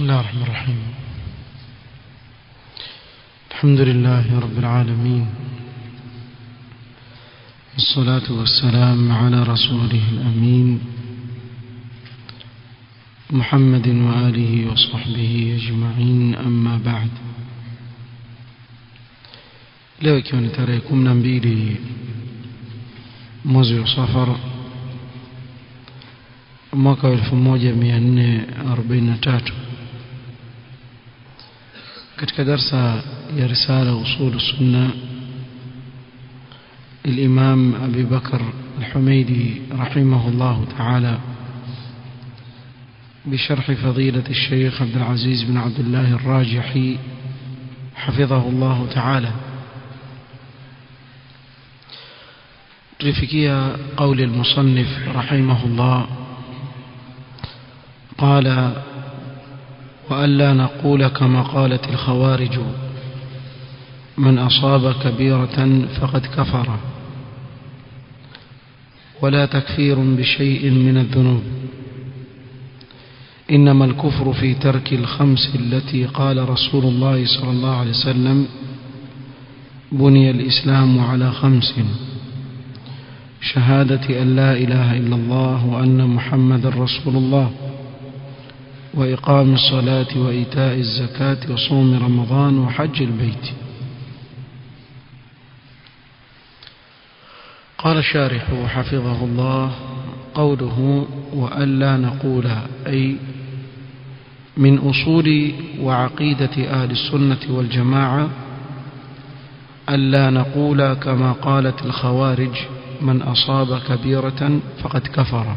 بسم الله الرحمن الرحيم. الحمد لله رب العالمين، والصلاة والسلام على رسوله الأمين محمد وآله وصحبه أجمعين، أما بعد. leo ikiwa ni tarehe 12 mwezi wa Safar mwaka 1443 katika darsa ya risala usul sunna الإمام أبي بكر الحميدي رحمه الله تعالى بشرح فضيلة الشيخ عبد العزيز بن عبد الله الراجحي حفظه الله تعالى. ترفكية قول المصنف رحمه الله قال: وألا نقول كما قالت الخوارج من أصاب كبيرة فقد كفر، ولا تكفير بشيء من الذنوب، إنما الكفر في ترك الخمس التي قال رسول الله صلى الله عليه وسلم: بني الإسلام على 5: شهادة أن لا إله إلا الله وأن محمد رسول الله، وإقام الصلاة وإيتاء الزكاة وصوم رمضان وحج البيت. قال الشارح حفظه الله: قوله وألا نقول، أي من أصول وعقيدة أهل السنة والجماعة ألا نقول كما قالت الخوارج من أصاب كبيرة فقد كفر.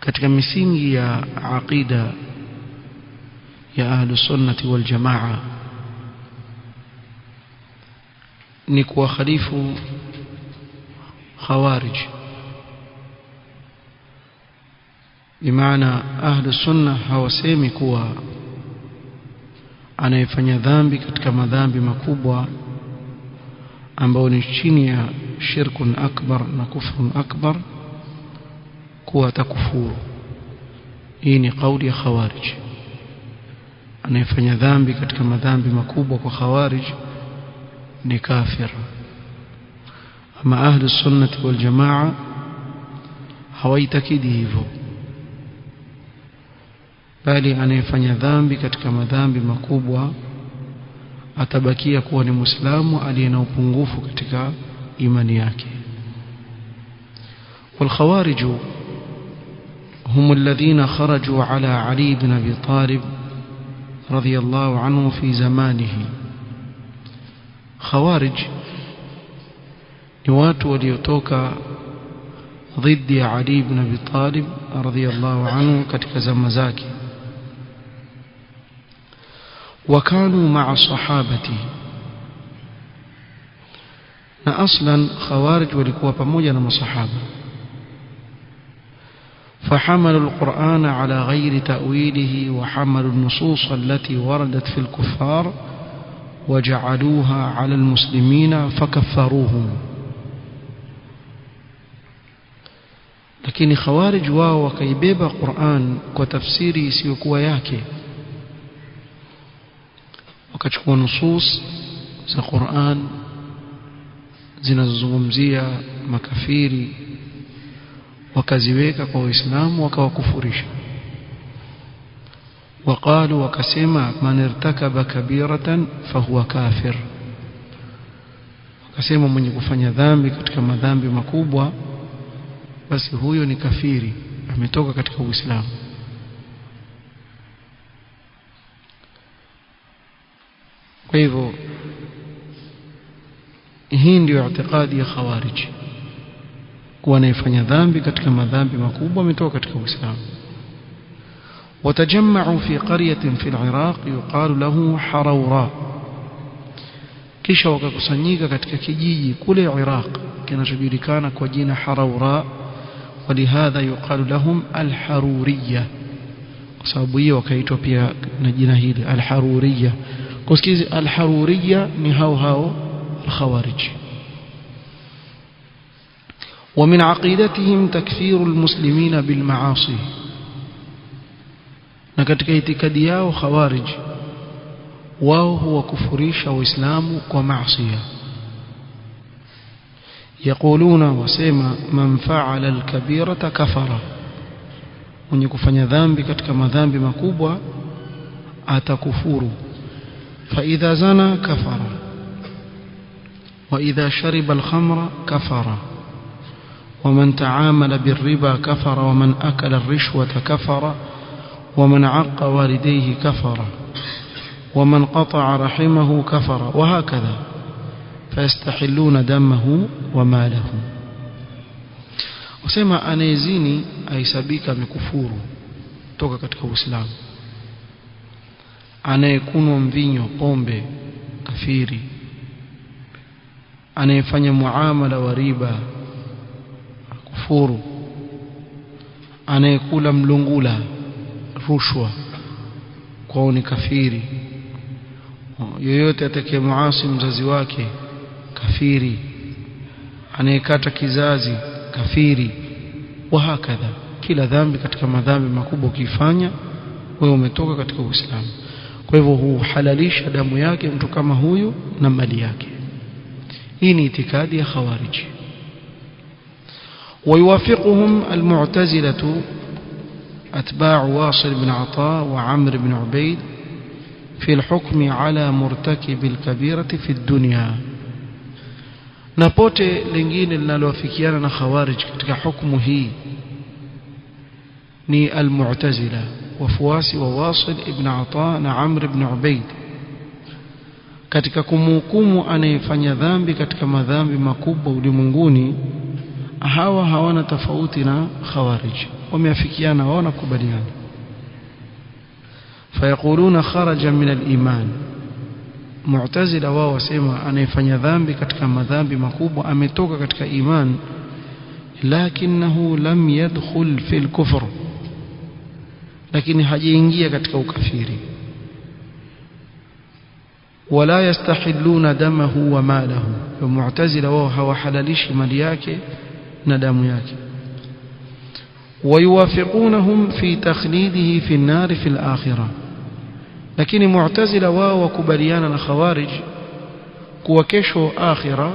katika misingi ya aqida ya ahlu sunnati wal jamaa ni kuwakhalifu khawarij. bimaana ahlu sunna hawasemi kuwa anayefanya dhambi katika madhambi makubwa ambao ni chini ya shirkun akbar na kufrun akbar kuwa atakufuru. Hii ni kauli ya khawarij. Anayefanya dhambi katika madhambi makubwa kwa khawarij ni kafir. Ama ahlu sunnati wal jamaa hawaitakidi hivyo, bali anayefanya dhambi katika madhambi makubwa atabakia kuwa ni Muislamu aliye na upungufu katika imani yake. والخوارج هم الذين خرجوا على علي بن أبي طالب رضي الله عنه في زمانه. خوارج ni watu waliotoka ضد علي بن أبي طالب رضي الله عنه katika zama zake. وكانوا مع صحابته، na aslan khawarij walikuwa pamoja na masahaba. فحملوا القرآن على غير تأويله وحملوا النصوص التي وردت في الكفار وجعلوها على المسلمين فكفروهم. lakini khawarij wao wakaibeba Qur'an kwa tafsiri isiyokuwa yake, wakachukua nusus za Qur'an zinazozungumzia makafiri wakaziweka kwa Uislamu wakawakufurisha. وقالوا wakasema man irtakaba kabiratan fahuwa kafir, wakasema mwenye kufanya dhambi katika madhambi makubwa basi huyo ni kafiri, ametoka katika Uislamu. kwa hivyo hii ndio i'tiqadi ya khawarij, kuwa anayefanya dhambi katika madhambi makubwa ametoka katika Uislamu. وتجمعوا في قرية في العراق يقال له حروراء، kisha wakakusanyika katika kijiji kule Iraq kinachojulikana kwa jina Harawra. ولهذا يقال لهم الحرورية، kwa sababu hiyo wakaitwa pia na jina hili al-Haruriyya. kusikizi al-Haruriyya ni hao al-Khawarij. ومن عقيدتهم تكفير المسلمين بالمعاصي، na katika itikadi yao khawarij wao huwakufurisha waislamu kwa maasi. Yaquluna wasema man fa'ala al-kabirata kafara, mwenye kufanya dhambi katika madhambi makubwa atakufuru. Fa idha zana kafara wa idha shariba al-khamra kafara ومن تعامل بالربا كفر ومن أكل الرشوة كفر ومن عق والديه كفر ومن قطع رحمه كفر وهكذا فيستحلون دمه وماله. وسمع anayezini aisabika mikufuru toka katika Uislamu, anayekunywa mvinyo pombe kafiri, anayefanya muamala wa riba kufuru, anayekula mlungula rushwa kwao ni kafiri, yoyote atakayemuasi mzazi wake kafiri, anayekata kizazi kafiri, wahakadha. Kila dhambi katika madhambi makubwa ukifanya wewe umetoka katika Uislamu. Kwa hivyo huhalalisha damu yake mtu kama huyu na mali yake. Hii ni itikadi ya khawariji. ويوافقهم المعتزلة أتباع واصل بن عطاء وعمر بن عبيد في الحكم على مرتكب الكبيرة في الدنيا. نapote lingine linalowafikiana na khawarij katika hukumu hii ni al-mu'tazila, wafuasi wa Wasil ibn Ata na Amr ibn Ubaid, katika kumhukumu anayefanya dhambi katika madhambi makubwa ulimwenguni. Hawa hawana tofauti na khawarij, wameafikiana, waona kubaliana. Fayaquluna kharaja min al-iman, mu'tazila wao wasema anayefanya dhambi katika madhambi makubwa ametoka katika iman, lakinahu lam yadkhul fi al-kufr, lakini hajaingia katika ukafiri. Wala yastahilluna damahu wa malahu, mu'tazila wao hawahalalishi mali yake na damu yake. ويوافقونهم في تخليده في النار في الآخرة، lakini mu'tazila wao wakubaliana na khawarij kuwa kesho akhira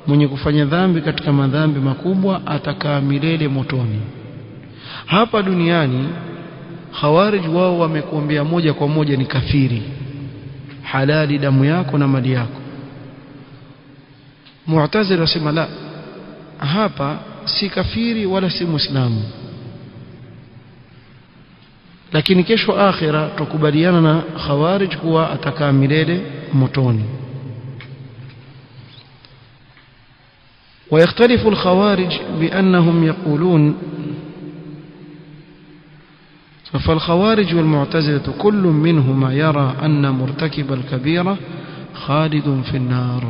mwenye kufanya dhambi katika madhambi makubwa atakaa milele motoni. Hapa duniani khawarij wao wamekuambia moja kwa moja ni kafiri, halali damu yako na mali yako. Mu'tazila wasema la, hapa si kafiri wala si muislamu, lakini kesho akhira tukubaliana na khawarij kuwa atakaa milele motoni. ويختلف الخوارج بأنهم يقولون، فالخوارج والمعتزلة كل منهما يرى أن مرتكب الكبيرة خالد في النار.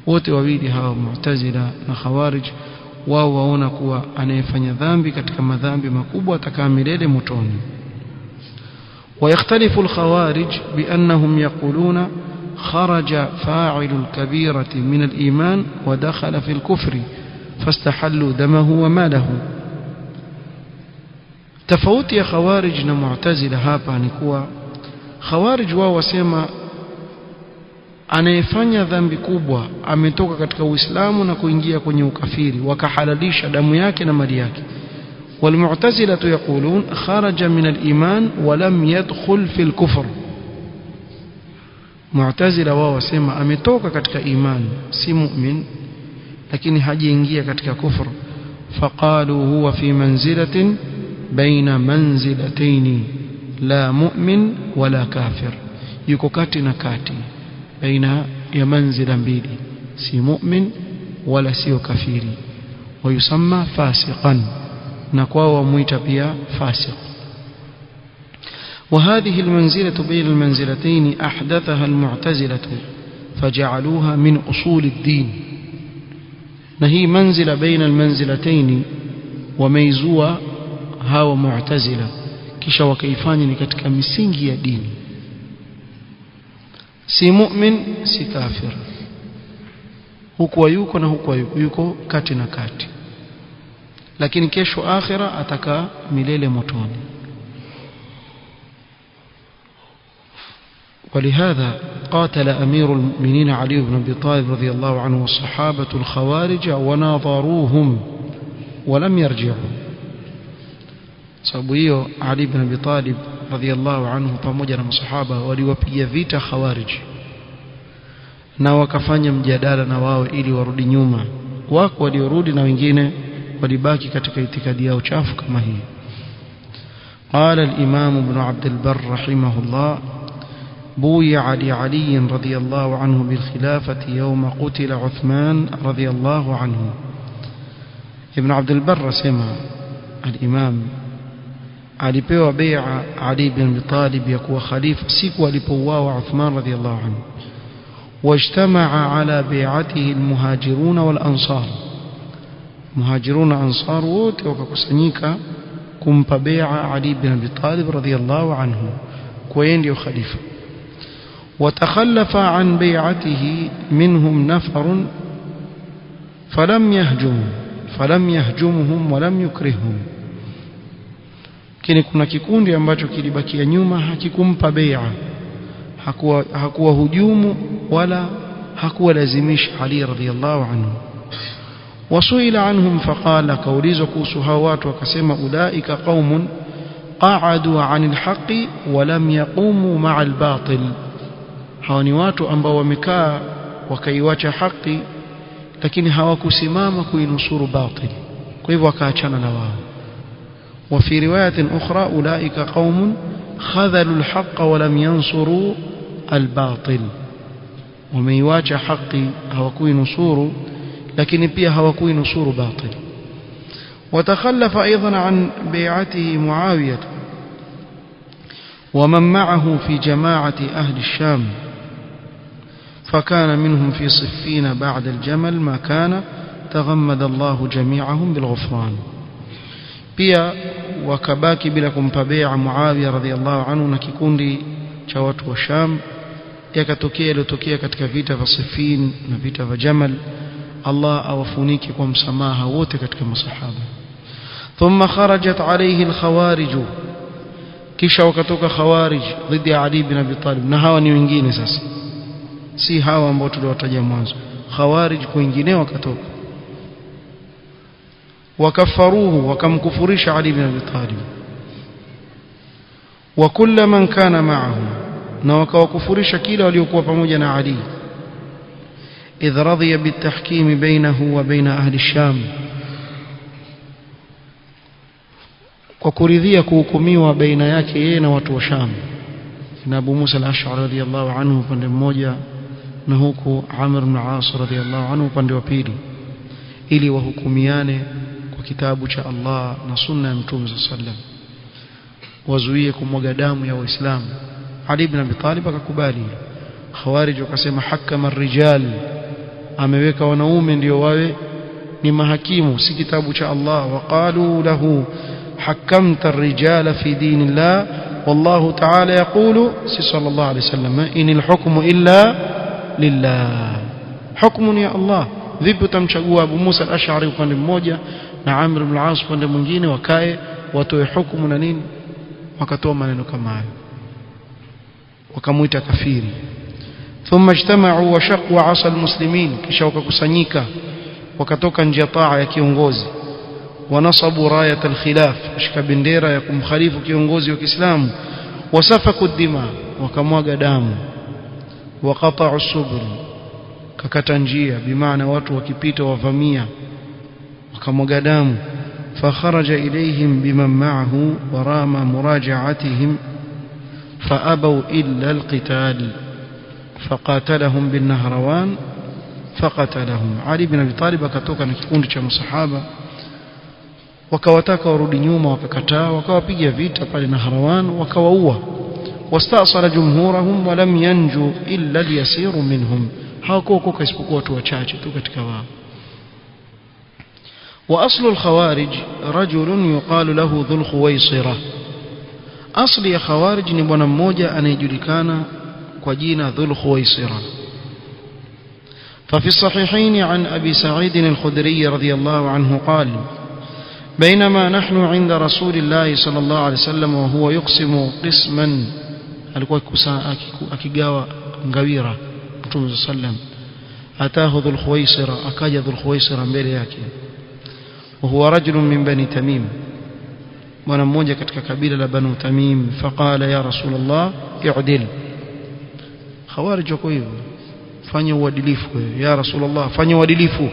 wote wawili hawa mu'tazila na khawarij wao waona kuwa anayefanya dhambi katika madhambi makubwa atakaa milele motoni. ويختلف الخوارج بأنهم يقولون خرج فاعل الكبيرة من الإيمان ودخل في الكفر فاستحلوا دمه وماله. تفوت يا خوارج ومعتزلة hapa ni kuwa khawarij wao wasema anayefanya dhambi kubwa ametoka katika Uislamu na kuingia kwenye ukafiri, wakahalalisha damu yake na mali yake. والمعتزلة يقولون خرج من الإيمان ولم يدخل في الكفر. معتزلة wao wasema ametoka katika iman, si mu'min, lakini hajaingia katika kufur. فقالوا هو في منزلة بين منزلتين لا مؤمن ولا كافر, yuko kati na kati baina ya manzila mbili, si mu'min wala sio kafiri. ويسمى فاسقا, na kwao wamuita pia fasiq. وهذه المنزلة بين المنزلتين أحدثها المعتزلة فجعلوها من أصول الدين. نهي منزلة بين المنزلتين وميزوا هاو معتزلة kisha wakaifanya ni katika misingi ya dini, si mu'min si kafir, huko yuko na huko yuko kati na kati, lakini kesho akhira atakaa milele motoni. ولهذا قاتل أمير المؤمنين علي بن أبي طالب رضي الله عنه والصحابة الخوارج وناظروهم ولم يرجعوا. sababu hiyo Ali ibn Abi Talib radhiyallahu anhu pamoja na masahaba waliwapiga vita khawarij na wakafanya mjadala na wao ili warudi nyuma. Wako waliorudi na wengine walibaki katika itikadi yao chafu kama hii. قال الإمام ابن عبد البر رحمه الله: بويع لعلي رضي الله عنه بالخلافة يوم قتل عثمان رضي الله عنه. ابن عبد البر سمع الإمام alipewa bai'a Ali ibn Abi Talib ya kuwa khalifa siku alipouawa Uthman radhiyallahu anhu. Wajtama'a ala bai'atihi almuhajirun wal ansar. Muhajirun ansar wote wakakusanyika kumpa bai'a Ali ibn Abi Talib radhiyallahu anhu kwa yeye ndio khalifa. وتخلف عن بيعته منهم نفر فلم يهجمهم ولم يكرههم. Kini kuna kikundi ambacho kilibakia nyuma hakikumpa bai'a, hakuwa hujumu wala hakuwa lazimisha Ali radhiyallahu anhu. Wasuila anhum faqala, kaulizwa kuhusu hao watu akasema: ulaika qaumun qa'adu 'anil haqqi wa lam yaqumu ma'al batil. Hawa ni watu ambao wamekaa wakaiacha haki lakini hawakusimama kuinusuru batil, kwa hivyo wakaachana na wao. وفي رواية أخرى أولئك قوم خذلوا الحق ولم ينصروا الباطل. وميواجه حقي هوكوي نصور لكن بيها هوكوي نصور باطل. وتخلف أيضا عن بيعته معاوية ومن معه في جماعة أهل الشام، فكان منهم في صفين بعد الجمل ما كان تغمد الله جميعهم بالغفران. pia wakabaki bila kumpa bai'a Muawiya radhiyallahu anhu na kikundi cha watu wa Sham. Yakatokea iliyotokea katika vita vya Siffin na vita vya Jamal, Allah awafunike kwa msamaha wote katika masahaba. Thumma kharajat alayhi al-khawarij, kisha wakatoka khawarij dhidi ya Ali ibn Abi Talib. Na hawa ni wengine sasa, si hawa ambao tuliwataja mwanzo. Khawarij wengine wakatoka وكفروه وكمكفرش علي بن أبي طالب وكل من كان معه وكفرش كيلا وليكوا pamoja علي إذ رضي بالتحكيم بينه وبين أهل الشام، وكرذية كوكميوا بين yake yeye na watu wa Sham. Na Abu Musa al-Ash'ari radhiyallahu anhu upande mmoja na huku Amr ibn As radhiyallahu anhu upande wa pili, ili wahukumiane kitabu cha Allah na sunna ya Mtume sallam, wazuie kumwaga damu ya Waislamu. Ali ibn Abi Talib akakubali. Khawarij wakasema hakama ar-rijal, ameweka wanaume ndio wawe ni mahakimu, si kitabu cha Allah. Waqalu lahu hakamta ar-rijala fi dinillah wallahu ta'ala yaqulu sallallahu alayhi wasallam inil hukmu illa lillah. Hukmu ya Allah. Vipi utamchagua Abu Musa al-Ash'ari upande mmoja na Amr ibn al-As upande mwingine, wakae watoe hukumu na nini? Wakatoa maneno kama hayo, wakamuita kafiri. Thumma ijtama'u wa shaqu 'asa al-muslimin, kisha wakakusanyika wakatoka nje ya taa ya kiongozi. Wanasabu rayat al-khilaf, shika bendera ya kumkhalifu kiongozi wa Kiislamu. Wasafaku ad-dima, wakamwaga damu. Waqata'u as-subul, kakata njia, bimaana watu wakipita wavamia wakamwaga damu. Fakharaja ilayhim biman ma'ahu wa rama muraja'atihim faabaw illa alqital faqatalahum bin Nahrawan faqatalahum. Ali ibn Abi Talib akatoka na kikundi cha masahaba, wakawataka warudi nyuma, wakakataa, wakawapiga vita pale Nahrawan, wakawaua. Wastasala jumhurahum wa lam yanju illa al-yasiru minhum, hawakuokoka isipokuwa watu wachache tu katika wao. وأصل الخوارج رجل يقال له ذو الخويصرة. أصل يا خوارج ni bwana mmoja anayejulikana kwa jina Dhul Khuwaisira. ففي الصحيحين عن أبي سعيد الخدري رضي الله عنه قال: بينما نحن عند رسول الله صلى الله عليه وسلم وهو يقسم قسما alikuwa akigawa ngawira Mtume sallam ataahu Dhul Khuwaisira akaja Dhul Khuwaisira mbele yake wa huwa rajulun min bani Tamim mwana mmoja katika kabila la Banu Tamim faqala ya Rasulullah i'dil Khawarij wako hivyo fanya uadilifu ya Rasulullah fanya uadilifu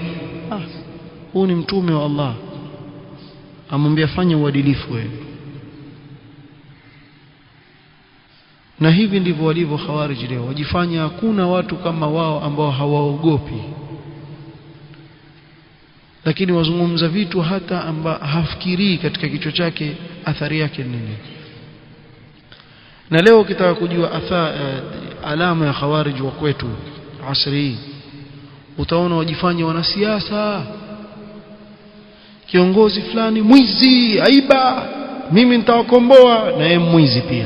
huu ni mtume wa Allah amwambia fanya uadilifu wewe na hivi ndivyo walivyo Khawarij leo wajifanya hakuna watu kama wao ambao hawaogopi lakini wazungumza vitu hata amba hafikirii katika kichwa chake athari yake nini na leo ukitaka kujua alama ya Khawarij wa kwetu asri utaona wajifanya wanasiasa kiongozi fulani mwizi aiba mimi nitawakomboa na yeye mwizi pia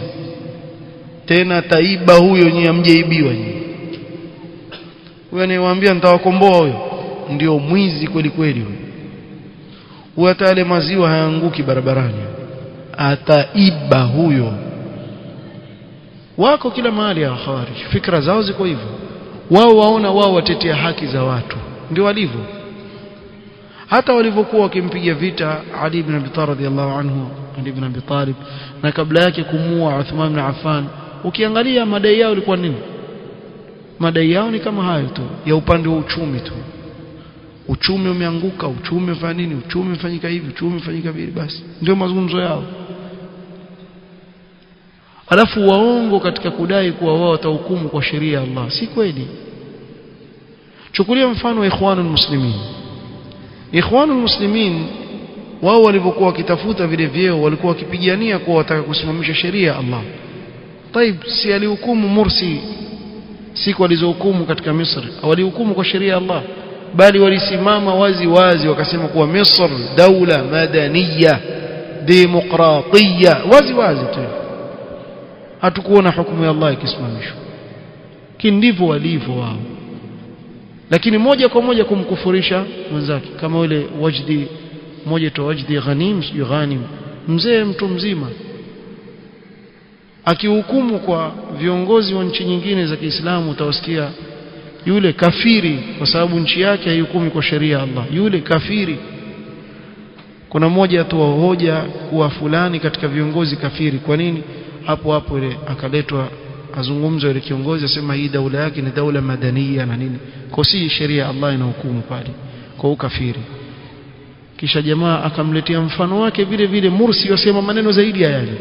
tena taiba huyo nyinyi amjeibiwa nyinyi huyo anayewaambia nitawakomboa huyo ndio mwizi kweli kweli huyo hata yale maziwa hayanguki barabarani ataiba huyo wako kila mahali ya Khawarij fikra zao ziko hivyo wao waona wao watetea haki za watu ndio walivyo hata walivyokuwa wakimpiga vita Ali ibn Abi Talib radhiyallahu anhu Ali ibn Abi Talib na kabla yake kumuua Uthman ibn Affan ukiangalia madai yao ilikuwa nini madai yao ni kama hayo tu ya upande wa uchumi tu uchumi umeanguka uchumi ufanya nini uchumi ufanyika hivi uchumi ufanyika vile basi ndio mazungumzo yao alafu waongo katika kudai kuwa wao watahukumu kwa sheria ya Allah si kweli chukulia mfano wa Ikhwanul Muslimin wao walivyokuwa wakitafuta vile vyeo walikuwa wakipigania kuwa wataka kusimamisha sheria ya Allah طيب si alihukumu Mursi siku alizohukumu katika Misri walihukumu kwa sheria ya Allah bali walisimama wazi wazi wakasema kuwa Misri daula madaniya demokratia wazi wazi tu hatukuona hukumu ya Allah ikisimamishwa kindivyo walivyo wao lakini moja kwa moja kumkufurisha mwenzake kama yule Wajdi mmoja tu Wajdi Ghanim mzee mtu mzima akihukumu kwa viongozi wa nchi nyingine za Kiislamu utawasikia yule kafiri kwa sababu nchi yake haihukumu kwa sheria ya Allah yule kafiri kuna mmoja tu hoja kuwa fulani katika viongozi kafiri kwa nini hapo ile akaletwa azungumzo ile kiongozi asema hii daula yake ni daula madania na nini kwa si sheria ya Allah inahukumu pale kwa ukafiri kisha jamaa akamletea mfano wake vile vile Mursi yasema maneno zaidi ya yale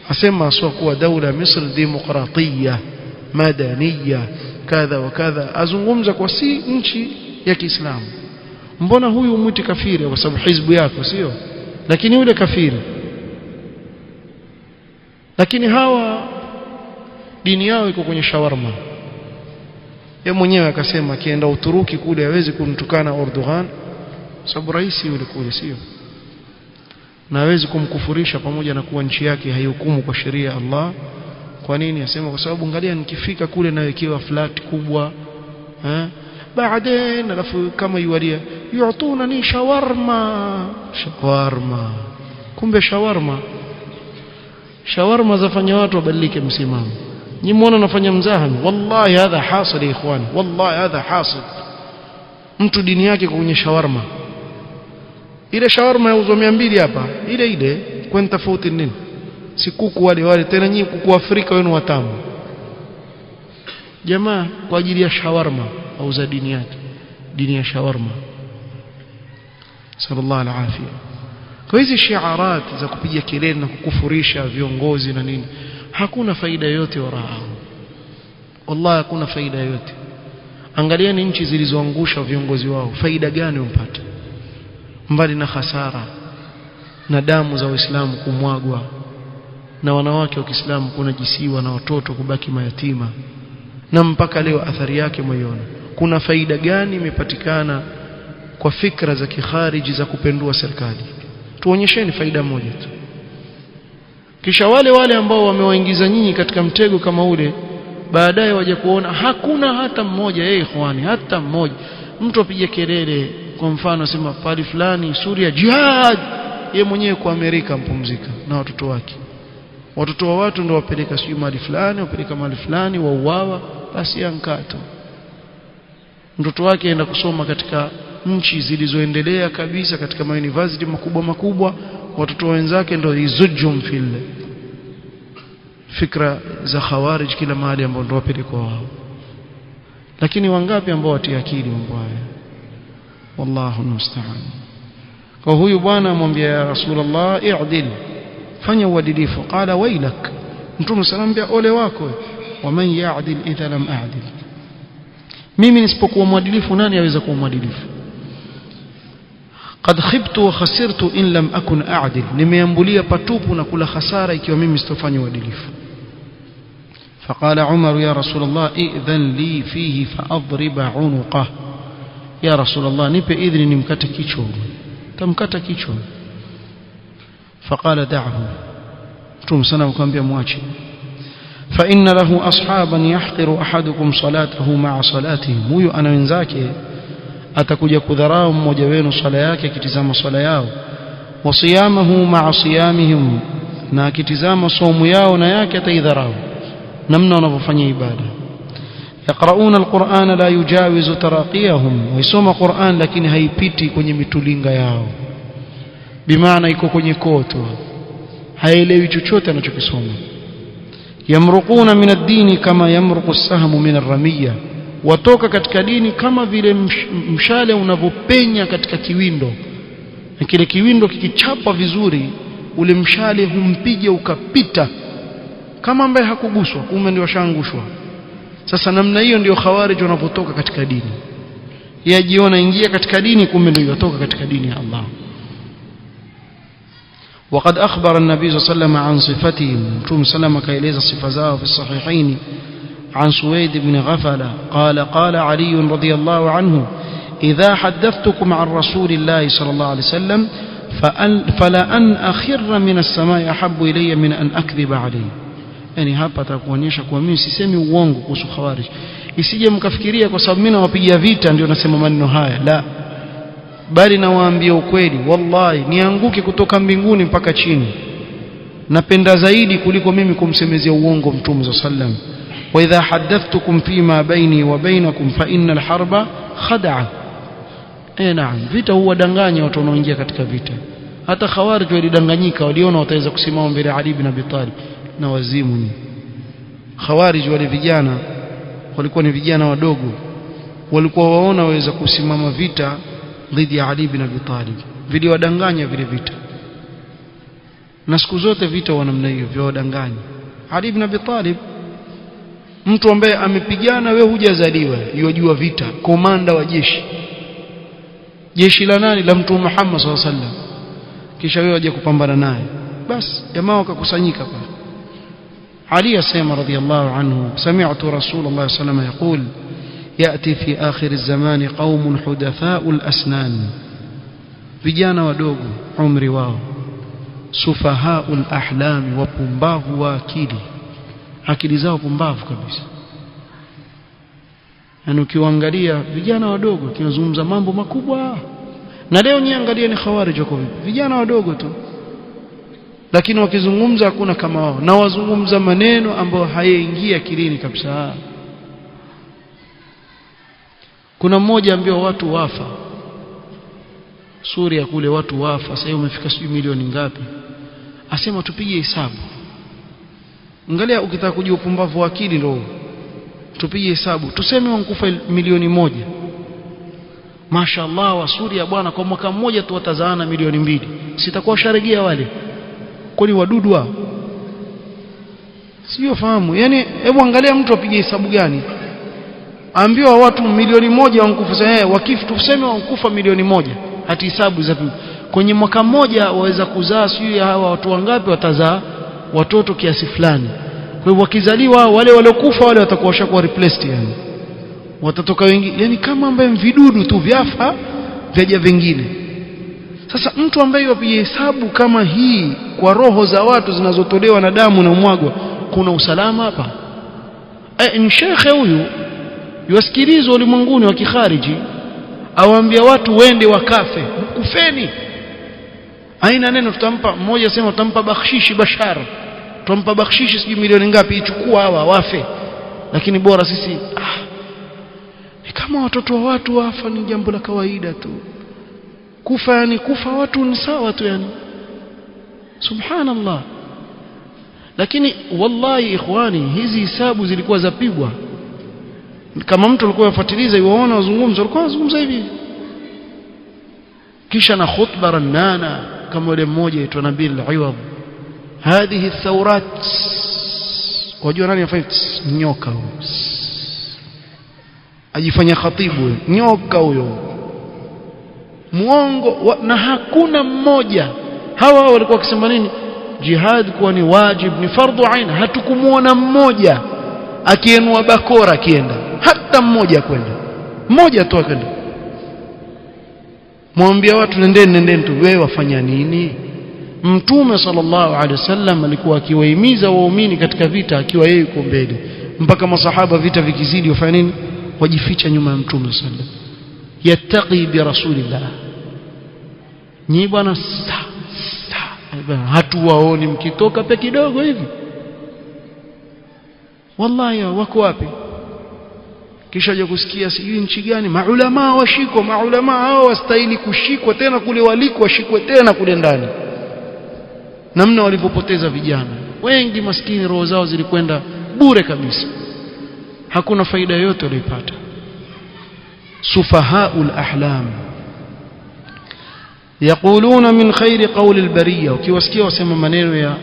asema sio kuwa daula Misri demokratia madania kadha wa kadha azungumza kwa si nchi ya Kiislamu mbona huyu mwiti kafiri kwa sababu hizbu yako sio lakini yule kafiri lakini hawa dini yao iko kwenye shawarma yeye mwenyewe akasema akienda Uturuki kule hawezi kumtukana Erdogan sababu rais yule kule sio na hawezi kumkufurisha pamoja na kuwa nchi yake haihukumu kwa sheria ya Allah kwa nini asema kwa sababu angalia nikifika kule nawekewa flat kubwa baadaye alafu kama yualia yuatuna ni shawarma kumbe shawarma zafanya watu wabadilike msimamo nyinyi muone nafanya mzaha wallahi hadha hasil ikhwan wallahi hadha hasil mtu dini yake kwenye shawarma ile shawarma yauzwa 200 hapa ile kwani tofauti nini si kuku wale tena nyinyi kuku Afrika wenu watamu jamaa kwa ajili ya shawarma au za dini yake dini ya shawarma sallallahu alaihi kwa hizi shiarat za kupiga kelele na kukufurisha viongozi na nini hakuna faida yote warao wallahi hakuna faida yote angalieni nchi zilizoangusha viongozi wao faida gani umpata mbali na hasara na damu za Waislamu kumwagwa na wanawake wa Kiislamu kunajisiwa na watoto kubaki mayatima na mpaka leo athari yake moyoni kuna faida gani imepatikana kwa fikra za kikhariji za kupendua serikali tuonyesheni faida moja tu kisha wale ambao wamewaingiza nyinyi katika mtego kama ule baadaye waje kuona hakuna hata mmoja ikhwani hata mmoja mtu apige kelele kwa mfano sema pali fulani Suria jihad yeye mwenyewe kwa Amerika mpumzika na watoto wake watoto wa watu ndio wapeleka sijui mahali fulani, wapeleka mahali fulani, wauawa, basi ankato. Mtoto wake aenda kusoma katika nchi zilizoendelea kabisa, katika university makubwa makubwa, watoto wenzake ndio izujum fil fikra za khawarij kila mahali ambao ndio wapelekwa wao. Lakini wangapi ambao watia akili mambo haya? Wallahu musta'an. Kwa huyu bwana amwambia ya Rasulullah, i'dil, fanya uadilifu. Qala wailak, Mtume sallallahu ole wako, waman ya'dil idha lam a'dil, mimi nisipokuwa mwadilifu nani aweza kuwa mwadilifu? Qad khibtu wa khasirtu in lam akun a'dil, nimeambulia patupu na kula hasara ikiwa mimi sitofanya uadilifu. فقال عمر يا رسول الله إذن لي فيه فأضرب عنقه. يا رسول الله nipe idhini nimkate kichwa. Tamkata kichwa. فقال دعه, Mtume sana akamwambia muache. فإن له أصحابا يحقر أحدكم صلاته مع صلاتهم, huyo ana wenzake atakuja kudharau mmoja wenu swala yake akitizama swala yao, wa siyamahu ma'a siyamihim, na akitizama saumu yao na yake ataidharau namna wanavyofanya ibada. Yaqrauna alquran la yujawizu taraqiyahum, waisoma Qur'an lakini haipiti kwenye mitulinga yao, bimaana iko kwenye koto, haelewi chochote anachokisoma. Yamruquna min ad-din kama yamruqu as-sahmu min ar-ramiyya, watoka katika dini kama vile mshale unavopenya katika kiwindo, na kile kiwindo kikichapa vizuri ule mshale humpige ukapita kama ambaye hakuguswa, kumbe ndio shangushwa. Sasa namna hiyo ndio khawarij wanapotoka katika dini. Yajiona ingia katika dini, kumbe ndio yotoka katika dini ya Allah. وقد أخبر النبي صلى الله عليه وسلم عن صفتهم, Mtume salama kaeleza sifa zao fi sahihain عن سويد بن غفلة قال علي رضي الله عنه إذا حدثتكم عن رسول الله صلى الله عليه وسلم فلأن أخر من السماء أحب إلي من أن أكذب عليه. Yani hapa atakuonyesha kwa mimi sisemi uongo kuhusu khawarij, isije mkafikiria kwa sababu mimi nawapigia vita ndio nasema maneno haya, la, bali nawaambia ukweli. Wallahi nianguke kutoka mbinguni mpaka chini, napenda zaidi kuliko mimi kumsemezea uongo Mtume sallallahu alayhi wasallam. Wa idha hadathtukum fima baini wa bainakum fa innal harba khad'a. Naam, vita huwa danganya watu wanaoingia katika vita. Hata khawarij walidanganyika, waliona wataweza kusimama mbele ya Ali ibn Abi Talib, na wazimu ni khawarij. Wale vijana walikuwa ni vijana wadogo, walikuwa waona waweza kusimama vita dhidi ya Ali ibn Abi Talib, viliwadanganya vile vita. Na siku zote vita wa namna hiyo vya wadanganya. Ali ibn Abi Talib, mtu ambaye amepigana, wewe hujazaliwa, yajua vita, komanda wa jeshi la nani? La Mtume Muhammad sallallahu alaihi wasallam. Kisha wewe waje kupambana naye, basi jamaa wakakusanyika pale. Ali asema radhiyallahu anhu, sami'tu Rasulullah sallallahu alaihi wasallam yaqul yati fi akhir az-zaman qaumun hudatha'u al-asnan, vijana wadogo umri wao, sufaha'u al-ahlam, wapumbavu wa akili zao pumbavu kabisa. Yani ukiangalia vijana wadogo kinazungumza mambo makubwa, na leo niangalia ni khawarij wako vipi, vijana wadogo tu, lakini wakizungumza hakuna kama wao, na wazungumza maneno ambayo hayaingia akilini kabisa. Kuna mmoja ambao watu wafa Suria kule, watu wafa, sasa umefika sijui milioni ngapi, asema tupige hesabu. Angalia, ukitaka kujua upumbavu wa akili ndio tupige hesabu, tuseme wankufa milioni 1. Mashaallah, wa Suria bwana, kwa mwaka mmoja tu watazaana milioni 2, sitakuwa sharegea wale, kwani wadudu wao sio fahamu. Yani hebu angalia mtu apige hesabu gani, ambiwa watu milioni 1 wankufa, sasa wakifu tuseme wankufa milioni 1, hati hesabu za kwenye mwaka mmoja waweza kuzaa sio hawa watu wangapi watazaa watoto kiasi fulani. Kwa hivyo wakizaliwa wale waliokufa wale watakuwa washakuwa replaced, yani watatoka wengi, yani kama ambaye vidudu tu vyafa vyaja vingine. Sasa mtu ambaye yapige hesabu kama hii kwa roho za watu zinazotolewa na damu na mwagwa, kuna usalama hapa? Ni shekhe huyu yusikilizwa ulimwenguni wa kikhariji, awaambia watu wende wakafe, kufeni. Aina neno tutampa, mmoja sema tutampa bakshishi Bashar, tumpa bakshishi sijui milioni ngapi, ichukua hawa wafe, lakini bora sisi ni kama watoto wa watu wafa ni jambo la kawaida tu. Kufa yani kufa watu ni sawa tu yani, subhanallah. Lakini wallahi ikhwani, hizi hisabu zilikuwa zapigwa. Kama mtu alikuwa yafuatiliza yuona wazungumzo, alikuwa wazungumza hivi, kisha na khutba ranana kama yule mmoja aitwa Nabil Iwad, hadhihi thawrat, wajua nani afanye nyoka huyo, ajifanya khatibu, nyoka huyo muongo. Na hakuna mmoja, hawa walikuwa wakisema nini, jihad kuwa ni wajib, ni fardhu ain. Hatukumuona mmoja akienua bakora akienda, hata mmoja kwenda, mmoja tu akaenda. Mwambia watu nendeni tu, wewe wafanya nini? Mtume sallallahu alaihi wasallam alikuwa akiwahimiza waumini katika vita akiwa yeye yuko mbele, mpaka masahaba vita vikizidi wafanya nini? Wajificha nyuma ya Mtume sallallahu alaihi wasallam, yattaqi bi rasulillah. Ni bwana hatuwaoni mkitoka pe kidogo hivi, wallahi wako wapi? Kisha je kusikia sijui nchi gani maulama washikwa, maulama hao wastahili kushikwa tena kule waliko, washikwe tena kule ndani. Namna walipopoteza vijana wengi maskini, roho zao zilikwenda bure kabisa, hakuna faida yoyote walipata. Sufahaul ahlam yaquluna min khairi qawli albariya, ukiwasikia wasema maneno ya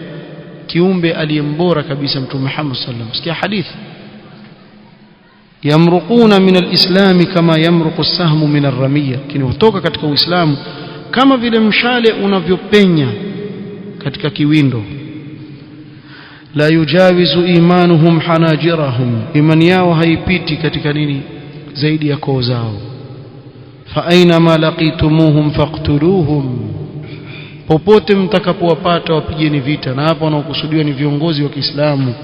kiumbe aliyembora kabisa Mtume Muhammad sallallahu alaihi wasallam. Sikia hadithi, yamruquna min alislam kama yamruqu as-sahmu min ar-ramiyya, kinaotoka katika Uislamu kama vile mshale unavyopenya katika kiwindo. La yujawizu imanuhum hanajirahum, imani yao haipiti katika nini zaidi ya koo zao. Fa aina ma laqitumuhum faqtuluhum, popote mtakapowapata wapigeni vita. Na hapa wanaokusudiwa ni viongozi wa Kiislamu,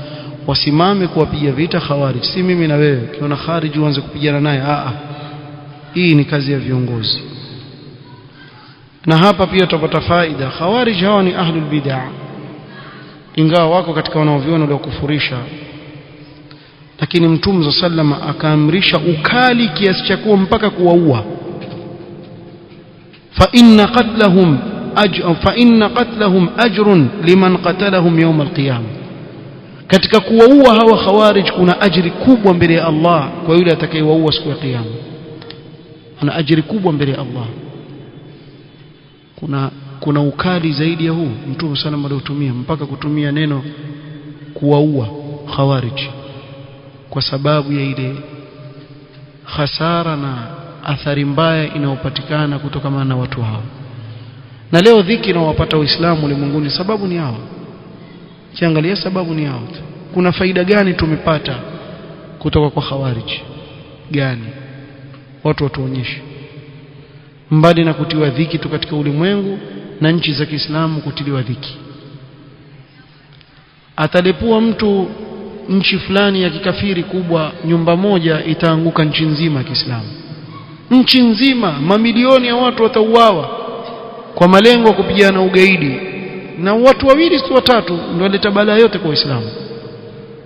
wasimame kuwapiga vita khawarij. Si mimi na wewe, ukiona khariji uanze kupigana naye, hii ni kazi ya viongozi. Na hapa pia tutapata faida, khawarij hawa ni ahlul bid'ah, ingawa wako katika wanaoviona waliokufurisha, lakini Mtume sallama akaamrisha ukali kiasi cha kuwa mpaka kuwaua. fa inna qatlahum ajrun liman qatalahum yawm alqiyamah, katika kuwaua hawa khawarij kuna ajiri kubwa mbele ya Allah kwa yule atakayewaua siku ya kiyama. Ana ajiri kubwa mbele ya Allah. Kuna ukali zaidi ya huu Mtume sallallahu alayhi wasallam mpaka kutumia neno kuwaua khawarij, kwa sababu ya ile hasara na athari mbaya inayopatikana kutokana na watu hao. Na leo dhiki inawapata Waislamu ulimwenguni sababu ni hao. Kiangalia sababu ni hao. Kuna faida gani tumepata kutoka kwa khawarij gani? Watu watuonyeshe, mbali na kutiwa dhiki tu katika ulimwengu na nchi za Kiislamu kutiliwa dhiki. Atalepua mtu nchi fulani ya kikafiri kubwa, nyumba moja itaanguka nchi nzima ya Kiislamu. Nchi nzima, mamilioni ya watu watauawa kwa malengo ya kupigana ugaidi, na watu wawili tu watatu ndio waleta balaa yote kwa Uislamu.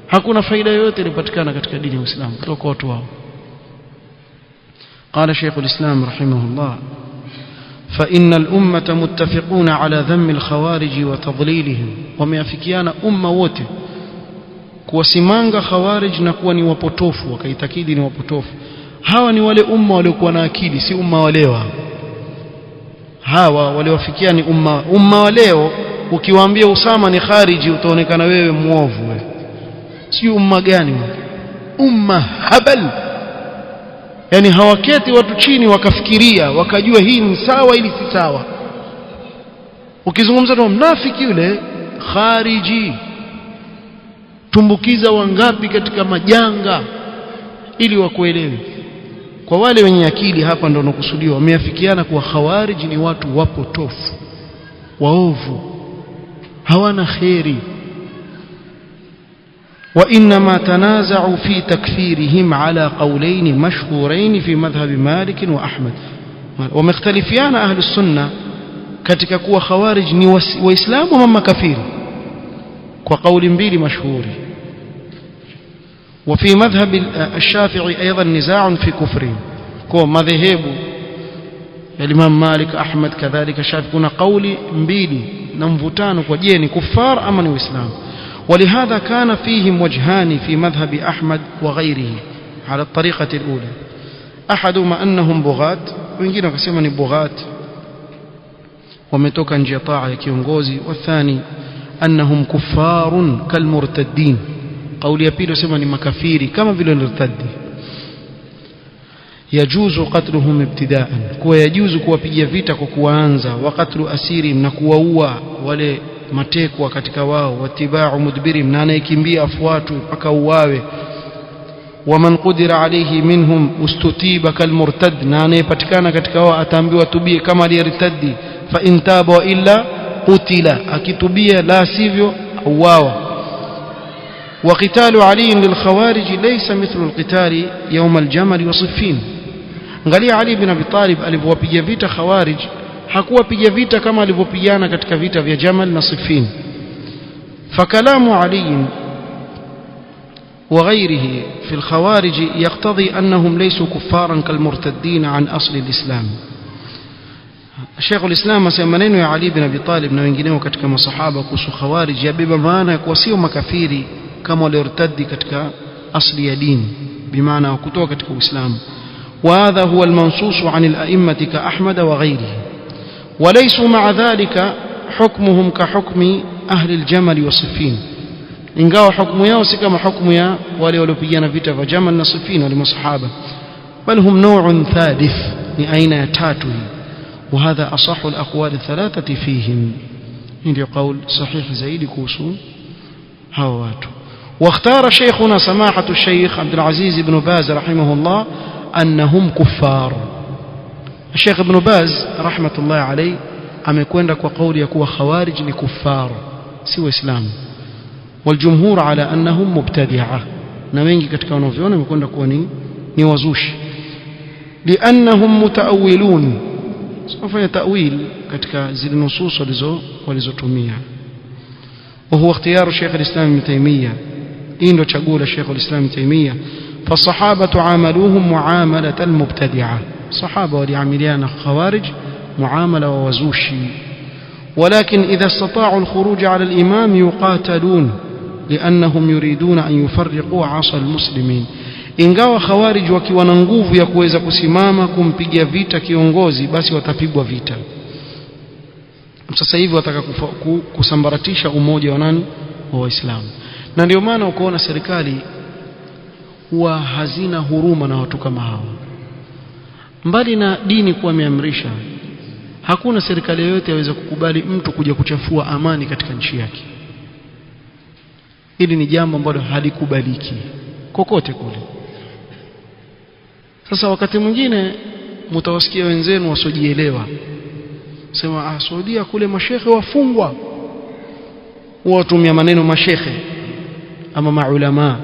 Hakuna faida yoyote ilipatikana katika dini ya Uislamu kutoka kwa watu wao. قال شيخ الإسلام رحمه الله: فإن الأمة متفقون على ذم الخوارج وتضليلهم. وميافكيانا أمة wote kuwasimanga khawarij na kuwa ni wapotofu, wakaitakidi ni wapotofu. Hawa ni wale umma waliokuwa na akili, si umma wa leo. Hawa waliowafikia ni umma wa leo. Ukiwaambia Usama ni khariji utaonekana wewe muovu wewe. Si umma gani wewe? Umma habal. Yani hawaketi watu chini wakafikiria wakajua hii ni sawa ili si sawa. Ukizungumza na mnafiki yule khariji, tumbukiza wangapi katika majanga ili wakuelewe. Kwa wale wenye akili hapa ndio wanakusudiwa, wameafikiana kuwa khawarij ni watu wapotofu, waovu, hawana khairi. وإنما تنازعوا في تكفيرهم على قولين مشهورين في مذهب مالك وأحمد. ومختلفيان أهل السنة katika kuwa khawarij ni waislamu ama makafiri. وقول mbili مشهوري. وفي مذهب الشافعي أيضا نزاع في كفره كو مذهب الإمام مالك أحمد كذلك الشافعي كنا قول mbili na mvutano kwa je ni kufar ama ni uislamu. ولهذا كان فيهم وجهان في مذهب أحمد وغيره على الطريقة الأولى. أحدهما أنهم بغات wengine wakasema ni bughat wametoka nje ya taa ya kiongozi. والثاني أنهم كفار كالمرتدين. قول ya pili wasema ni makafiri kama vile murtadi. يجوز قتلهم ابتداء kwa yajuzu kuwapigia vita kwa kuanza. وقتل أسير na kuwaua wale matekwa katika wao. watibau mudbirim na anayekimbia afuatwe mpaka uwawe. ومن قدر عليه منهم استتيب كالمرتد na anayepatikana katika wao ataambiwa tubie kama aliyertadi. fa in taba illa qutila akitubia la sivyo uwawa. وقتال علي للخوارج ليس مثل القتال يوم الجمل وصفين. angalia Ali bin Abi Talib alipowapiga vita khawarij hakuwapiga vita kama alivyopigana katika vita vya Jamal na Siffin. فكلام علي وغيره في الخوارج يقتضي أنهم ليسوا كفارا كالمرتدين عن أصل الإسلام. الشيخ الإسلام مسمنين يا علي بن أبي طالب na wengineo katika masahaba kuhusu khawarij yabeba maana ya kuwa sio makafiri kama waliortadi katika asli ya dini bimaana kutoka katika Uislamu. وهذا هو المنصوص عن الأئمة كأحمد وغيره. وليسوا مع ذلك حكمهم كحكم أهل الجمل والصفين. ingawa hukumu yao si kama hukumu ya wale waliopigana vita vya Jamal na Siffin wale masahaba, bal hum naw'un thalith, ni aina ya tatu. وهذا أصح الأقوال الثلاثة فيهم. ndio قول صحيح zaidi kuhusu hao watu. واختار شيخنا سماحة الشيخ عبد العزيز بن باز رحمه الله أنهم كفار. الشيخ ابن باز رحمة الله عليه amekwenda kwa kauli ya kuwa khawarij ni kuffar si waislamu. والجمهور على أنهم مبتدعة na wengi katika wanaoviona wamekwenda kuwa ni wazushi. لأنهم متأولون sifanya ta'wil katika zile nusus walizotumia. وهو اختيار شيخ الإسلام ابن تيمية. ndio chaguo la Sheikh al-Islam Ibn Taymiyyah. فالصحابة عاملوهم معاملة المبتدعة. صحابة waliamiliana khawarij معاملة ووزوشي. ولكن إذا استطاعوا الخروج على الإمام يقاتلون لأنهم يريدون أن يفرقوا عصا المسلمين. ingawa khawarij wakiwa na nguvu ya kuweza kusimama kumpigia vita kiongozi basi watapigwa vita. Sasa hivi wataka kusambaratisha umoja wa nani wa Waislamu. Na ndio maana ukoona serikali huwa hazina huruma na watu kama hao. Mbali na dini kuwa imeamrisha, hakuna serikali yoyote yaweza kukubali mtu kuja kuchafua amani katika nchi yake. Hili ni jambo ambalo halikubaliki kokote kule. Sasa wakati mwingine mtawasikia wenzenu wasojielewa sema Saudia kule mashehe wafungwa, watumia maneno mashehe ama maulama.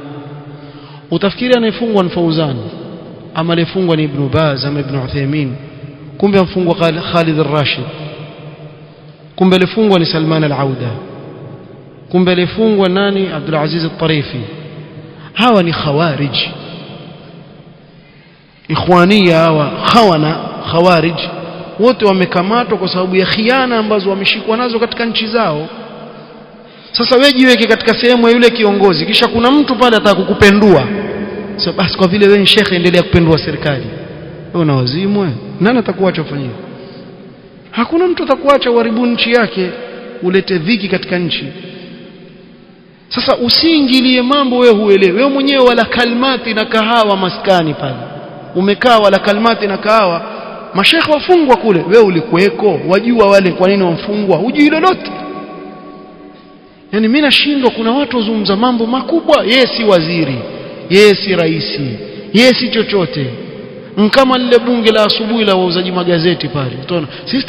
Utafikiri anayefungwa ni Fauzan ama aliyefungwa ni Ibn Baz ama Ibn Uthaymeen, kumbe mfungwa Khalid al-Rashid, kumbe alifungwa ni Salman al-Auda, kumbe alifungwa nani Abdul Aziz al-Tarifi. hawa ni khawarij, ikhwania hawa khawana khawarij, wote wamekamatwa kwa sababu ya khiana ambazo wameshikwa nazo katika nchi zao. Sasa wewe jiweke katika sehemu ya yule kiongozi, kisha kuna mtu pale ataka kukupendua. So basi kwa vile wewe ni shekhe endelea kupendua serikali. Wewe una wazimu wewe? Nani atakuacha ufanye? Hakuna mtu atakuacha uharibu nchi yake, ulete dhiki katika nchi. Sasa usiingilie mambo wewe huelewi. Wewe mwenyewe wala kalmati na kahawa maskani pale. Umekaa wala kalmati na kahawa, mashekhe wafungwa kule, wewe ulikuweko, wajua wale kwa nini wamfungwa, hujui lolote. Yani mimi nashindwa, kuna watu wazungumza mambo makubwa, yeye si waziri, yeye si raisi, yeye si chochote. Kama lile bunge la asubuhi la wauzaji magazeti pale, utaona sisi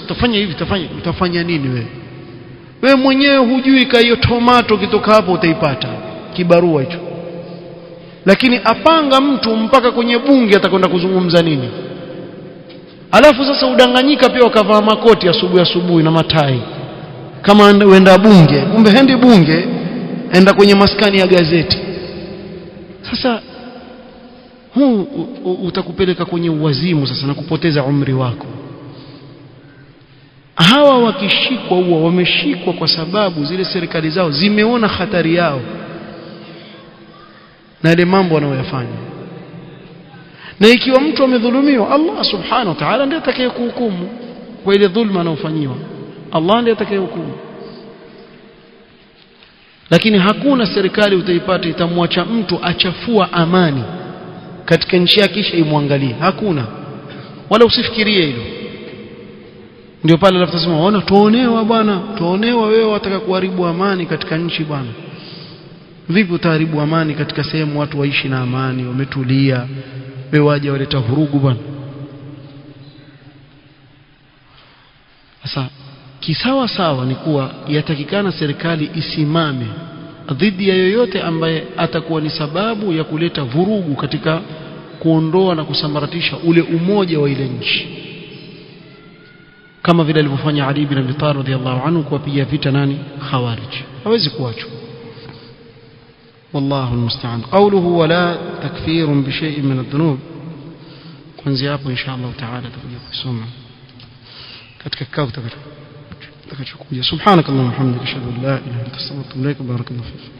tutafanya hivi, utafanya nini wewe? Wewe mwenyewe hujui ka hiyo tomato kitoka hapo utaipata kibarua hicho. Lakini apanga mtu mpaka kwenye bunge atakwenda kuzungumza nini? Alafu sasa udanganyika pia wakavaa makoti asubuhi na matai. kama uenda bunge, kumbe hendi bunge, enda kwenye maskani ya gazeti. Sasa huu utakupeleka kwenye uwazimu sasa na kupoteza umri wako. Hawa wakishikwa huwa wameshikwa kwa sababu zile serikali zao zimeona hatari yao na ile mambo wanayoyafanya. Na ikiwa mtu amedhulumiwa, Allah subhanahu wa ta'ala ndiye atakayekuhukumu kwa ile dhulma anayofanyiwa. Allah ndiye atakayehukumu. Lakini hakuna serikali utaipata itamwacha mtu achafua amani katika nchi yake kisha imwangalie. Hakuna. Wala usifikirie hilo. Ndio pale alafutasema ona tuonewa bwana, tuonewa wewe wataka kuharibu amani katika nchi bwana. Vipi utaharibu amani katika sehemu watu waishi na amani, wametulia, wewe waje waleta vurugu bwana? Sasa kisawa sawa ni kuwa yatakikana serikali isimame dhidi ya yoyote ambaye atakuwa ni sababu ya kuleta vurugu katika kuondoa na kusambaratisha ule umoja wa ile nchi, kama vile alivyofanya Ali bin Abi Talib radhiyallahu anhu kuwapiga vita nani? Khawarij. hawezi kuachwa. والله المستعان. قوله ولا تكفير بشيء من الذنوب kuanzia hapo insha Allah taala tutakuja kusoma katika kikao kitakachokuja. Subhanakallahumma wa bihamdika ashhadu an la ilaha illa anta astaghfiruka wa atubu ilaik. Barakallahu fik.